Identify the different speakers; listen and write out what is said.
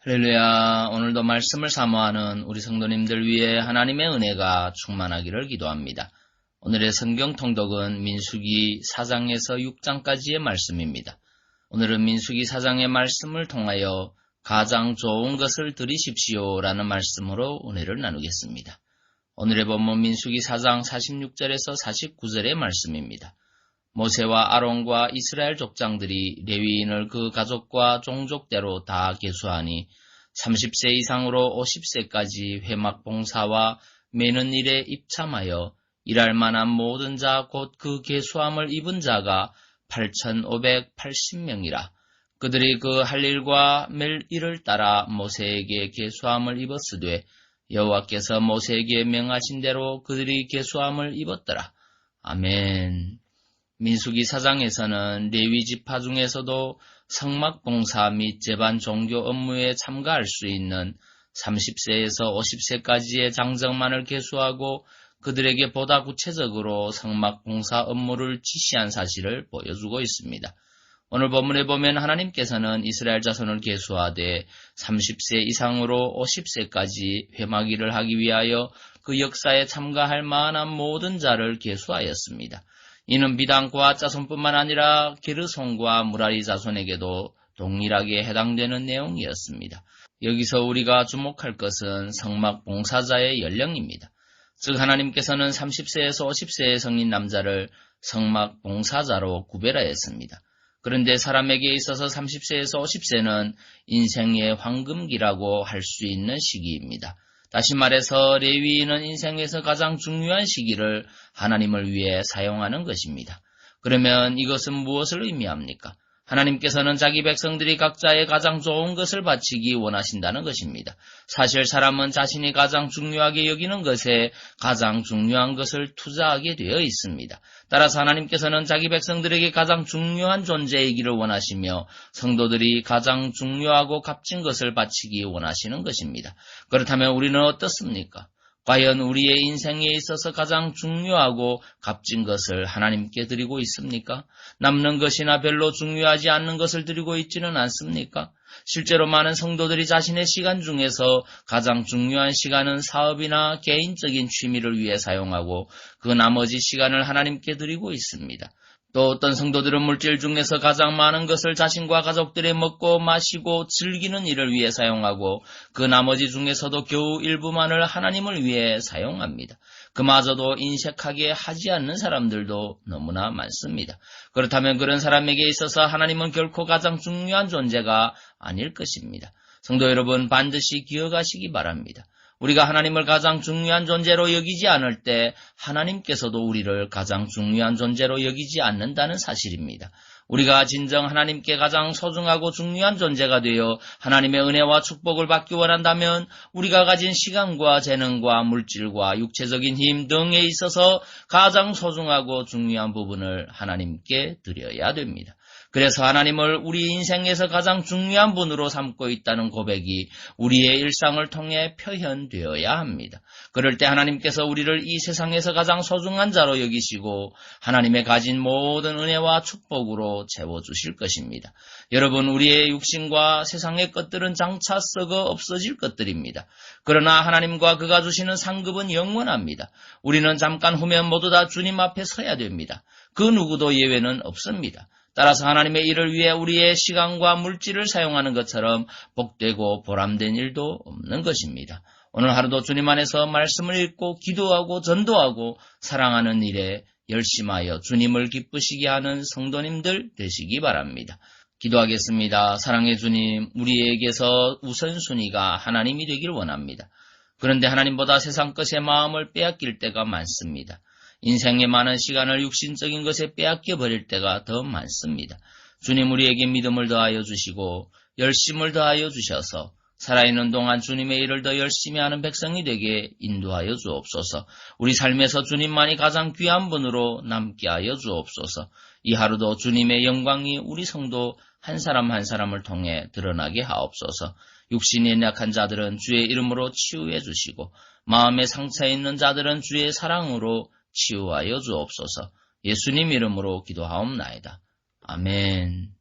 Speaker 1: 할렐루야. 오늘도 말씀을 사모하는 우리 성도님들 위해 하나님의 은혜가 충만하기를 기도합니다. 오늘의 성경 통독은 민수기 4장에서 6장까지의 말씀입니다. 오늘은 민수기 4장의 말씀을 통하여 가장 좋은 것을 드리십시오 라는 말씀으로 은혜를 나누겠습니다. 오늘의 본문 민수기 4장 46절에서 49절의 말씀입니다. 모세와 아론과 이스라엘 족장들이 레위인을 그 가족과 종족대로 다 계수하니 30세 이상으로 50세까지 회막 봉사와 매는 일에 입참하여 일할 만한 모든 자 곧 그 계수함을 입은 자가 8,580명이라. 그들이 그 할 일과 맬 일을 따라 모세에게 계수함을 입었으되 여호와께서 모세에게 명하신 대로 그들이 계수함을 입었더라. 아멘. 민수기 4장에서는 레위 지파 중에서도 성막 봉사 및 제반 종교 업무에 참가할 수 있는 30세에서 50세까지의 장정만을 계수하고 그들에게 보다 구체적으로 성막 봉사 업무를 지시한 사실을 보여주고 있습니다. 오늘 본문에 보면 하나님께서는 이스라엘 자손을 계수하되 30세 이상으로 50세까지 회막 일을 하기 위하여 그 역사에 참가할 만한 모든 자를 계수하였습니다. 이는 비단 고앗 자손뿐만 아니라 게르손과 무라리 자손에게도 동일하게 해당되는 내용이었습니다. 여기서 우리가 주목할 것은 성막 봉사자의 연령입니다. 즉 하나님께서는 30세에서 50세의 성인 남자를 성막 봉사자로 구별하였습니다. 그런데 사람에게 있어서 30세에서 50세는 인생의 황금기라고 할 수 있는 시기입니다. 다시 말해서 레위인은 인생에서 가장 중요한 시기를 하나님을 위해 사용하는 것입니다. 그러면 이것은 무엇을 의미합니까? 하나님께서는 자기 백성들이 각자의 가장 좋은 것을 바치기 원하신다는 것입니다. 사실 사람은 자신이 가장 중요하게 여기는 것에 가장 중요한 것을 투자하게 되어 있습니다. 따라서 하나님께서는 자기 백성들에게 가장 중요한 존재이기를 원하시며 성도들이 가장 중요하고 값진 것을 바치기 원하시는 것입니다. 그렇다면 우리는 어떻습니까? 과연 우리의 인생에 있어서 가장 중요하고 값진 것을 하나님께 드리고 있습니까? 남는 것이나 별로 중요하지 않는 것을 드리고 있지는 않습니까? 실제로 많은 성도들이 자신의 시간 중에서 가장 중요한 시간은 사업이나 개인적인 취미를 위해 사용하고 그 나머지 시간을 하나님께 드리고 있습니다. 또 어떤 성도들은 물질 중에서 가장 많은 것을 자신과 가족들의 먹고 마시고 즐기는 일을 위해 사용하고 그 나머지 중에서도 겨우 일부만을 하나님을 위해 사용합니다. 그마저도 인색하게 하지 않는 사람들도 너무나 많습니다. 그렇다면 그런 사람에게 있어서 하나님은 결코 가장 중요한 존재가 아닐 것입니다. 성도 여러분, 반드시 기억하시기 바랍니다. 우리가 하나님을 가장 중요한 존재로 여기지 않을 때 하나님께서도 우리를 가장 중요한 존재로 여기지 않는다는 사실입니다. 우리가 진정 하나님께 가장 소중하고 중요한 존재가 되어 하나님의 은혜와 축복을 받기 원한다면 우리가 가진 시간과 재능과 물질과 육체적인 힘 등에 있어서 가장 소중하고 중요한 부분을 하나님께 드려야 됩니다. 그래서 하나님을 우리 인생에서 가장 중요한 분으로 삼고 있다는 고백이 우리의 일상을 통해 표현되어야 합니다. 그럴 때 하나님께서 우리를 이 세상에서 가장 소중한 자로 여기시고 하나님의 가진 모든 은혜와 축복으로 채워주실 것입니다. 여러분, 우리의 육신과 세상의 것들은 장차 썩어 없어질 것들입니다. 그러나 하나님과 그가 주시는 상급은 영원합니다. 우리는 잠깐 후면 모두 다 주님 앞에 서야 됩니다. 그 누구도 예외는 없습니다. 따라서 하나님의 일을 위해 우리의 시간과 물질을 사용하는 것처럼 복되고 보람된 일도 없는 것입니다. 오늘 하루도 주님 안에서 말씀을 읽고 기도하고 전도하고 사랑하는 일에 열심하여 주님을 기쁘시게 하는 성도님들 되시기 바랍니다. 기도하겠습니다. 사랑의 주님, 우리에게서 우선순위가 하나님이 되길 원합니다. 그런데 하나님보다 세상 것의 마음을 빼앗길 때가 많습니다. 인생의 많은 시간을 육신적인 것에 빼앗겨 버릴 때가 더 많습니다. 주님, 우리에게 믿음을 더하여 주시고 열심을 더하여 주셔서 살아있는 동안 주님의 일을 더 열심히 하는 백성이 되게 인도하여 주옵소서. 우리 삶에서 주님만이 가장 귀한 분으로 남게 하여 주옵소서. 이 하루도 주님의 영광이 우리 성도 한 사람 한 사람을 통해 드러나게 하옵소서. 육신이 연약한 자들은 주의 이름으로 치유해 주시고 마음에 상처 있는 자들은 주의 사랑으로 치유하여 주옵소서. 예수님 이름으로 기도하옵나이다. 아멘.